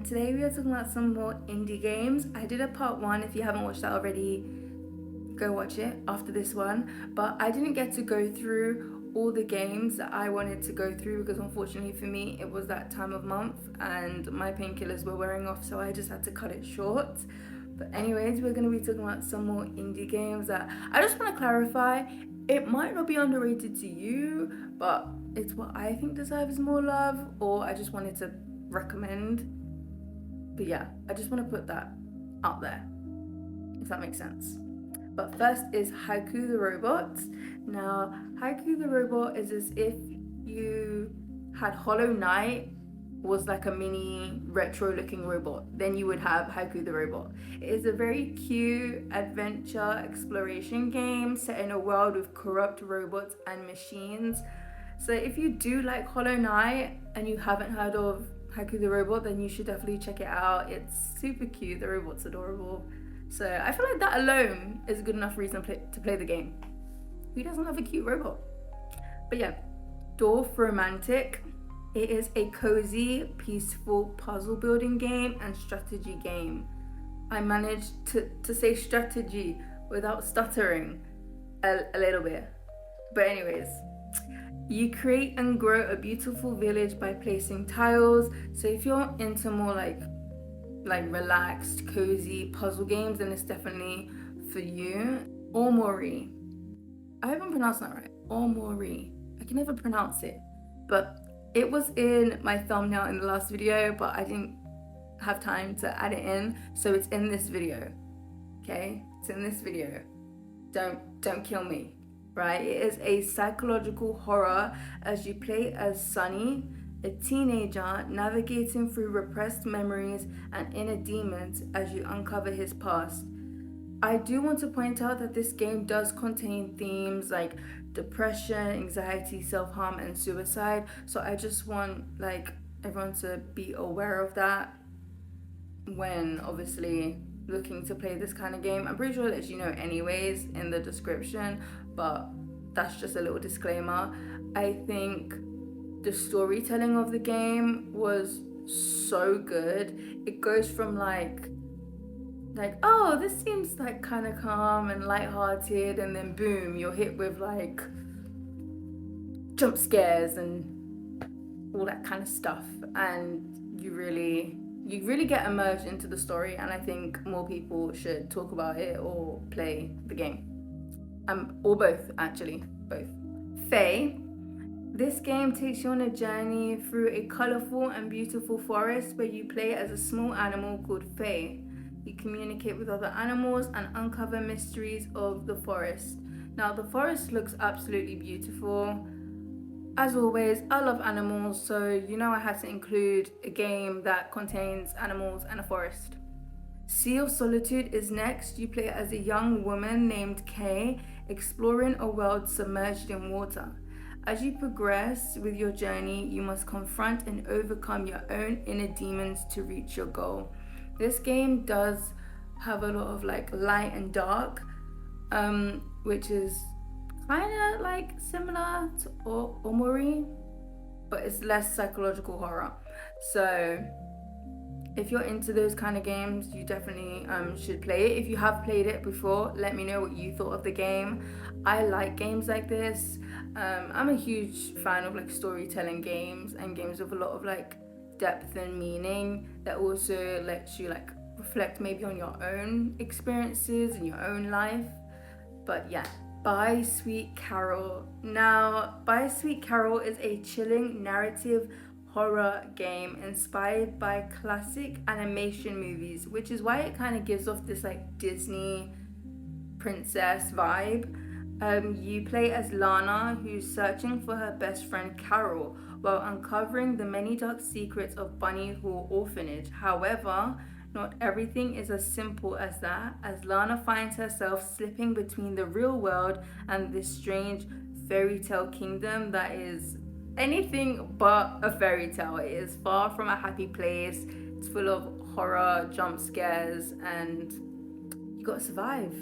and today we are talking about some more indie games. I did a part 1. If you haven't watched that already, go watch it after this one. But I didn't get to go through all the games that I wanted to go through because unfortunately for me it was that time of month and my painkillers were wearing off, so I just had to cut it short. But anyways, we're going to be talking about some more indie games that I just want to clarify, it might not be underrated to you, but it's what I think deserves more love, or I just wanted to recommend. But yeah, I just want to put that out there, if that makes sense. But first is Haiku the Robot. Now, Haiku the Robot is as if you had Hollow Knight was like a mini retro looking robot. Then you would have Haiku the Robot. It is a very cute adventure exploration game set in a world with corrupt robots and machines. So if you do like Hollow Knight and you haven't heard of Haiku the Robot, then you should definitely check it out. It's super cute, the robot's adorable. So I feel like that alone is a good enough reason to play the game. Who doesn't love a cute robot? But yeah, Dwarf Romantic. It is a cozy, peaceful puzzle building game and strategy game. I managed to say strategy without stuttering a little bit. But anyways, you create and grow a beautiful village by placing tiles. So if you're into more like relaxed, cozy puzzle games, then it's definitely for you. Omori. I haven't pronounced that right. Omori. I can never pronounce it. But it was in my thumbnail in the last video, but I didn't have time to add it in. So it's in this video. Okay? It's in this video. Don't kill me. Right? It is a psychological horror as you play as Sunny, a teenager navigating through repressed memories and inner demons as you uncover his past. I do want to point out that this game does contain themes like depression, anxiety, self-harm, and suicide. So I just want everyone to be aware of that when obviously looking to play this kind of game. I'm pretty sure it lets you know anyways in the description, but that's just a little disclaimer. I think the storytelling of the game was so good. It goes from like oh, this seems like kind of calm and lighthearted, and then boom, you're hit with like jump scares and all that kind of stuff, and you really get immersed into the story. And I think more people should talk about it or play the game, or both actually, both. Faye. This game takes you on a journey through a colourful and beautiful forest where you play as a small animal called Faye. You communicate with other animals and uncover mysteries of the forest. Now, the forest looks absolutely beautiful. As always, I love animals, so you know I had to include a game that contains animals and a forest. Sea of Solitude is next. You play as a young woman named Kay, exploring a world submerged in water. As you progress with your journey, you must confront and overcome your own inner demons to reach your goal. This game does have a lot of light and dark, which is kind of similar to Omori, but it's less psychological horror. So if you're into those kind of games, you definitely should play it. If you have played it before, let me know what you thought of the game. I like games like this. I'm a huge fan of storytelling games and games with a lot of depth and meaning that also lets you reflect maybe on your own experiences in your own life. But yeah, By Sweet Carol. Now, By Sweet Carol is a chilling narrative horror game inspired by classic animation movies, which is why it kind of gives off this Disney princess vibe. You play as Lana, who's searching for her best friend Carol while uncovering the many dark secrets of Bunny Hall Orphanage. However, not everything is as simple as that, as Lana finds herself slipping between the real world and this strange fairy tale kingdom that is anything but a fairy tale. It is far from a happy place. It's full of horror, jump scares, and you gotta survive.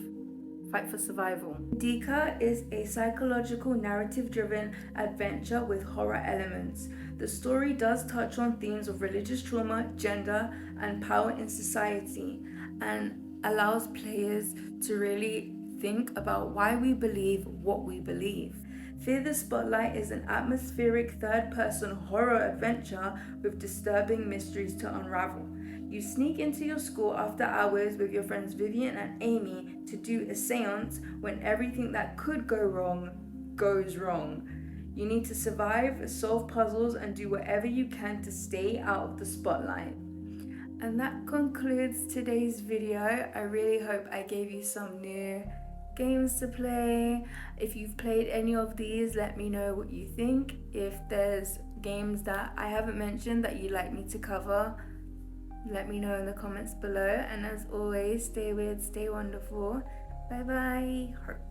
fight for survival. Dika is a psychological, narrative-driven adventure with horror elements. The story does touch on themes of religious trauma, gender, and power in society, and allows players to really think about why we believe what we believe. Fear the Spotlight is an atmospheric third-person horror adventure with disturbing mysteries to unravel. You sneak into your school after hours with your friends Vivian and Amy to do a seance when everything that could go wrong goes wrong. You need to survive, solve puzzles, and do whatever you can to stay out of the spotlight. And that concludes today's video. I really hope I gave you some new games to play. If you've played any of these, let me know what you think. If there's games that I haven't mentioned that you'd like me to cover, let me know in the comments below. And as always, stay weird, stay wonderful. Bye bye. Heart.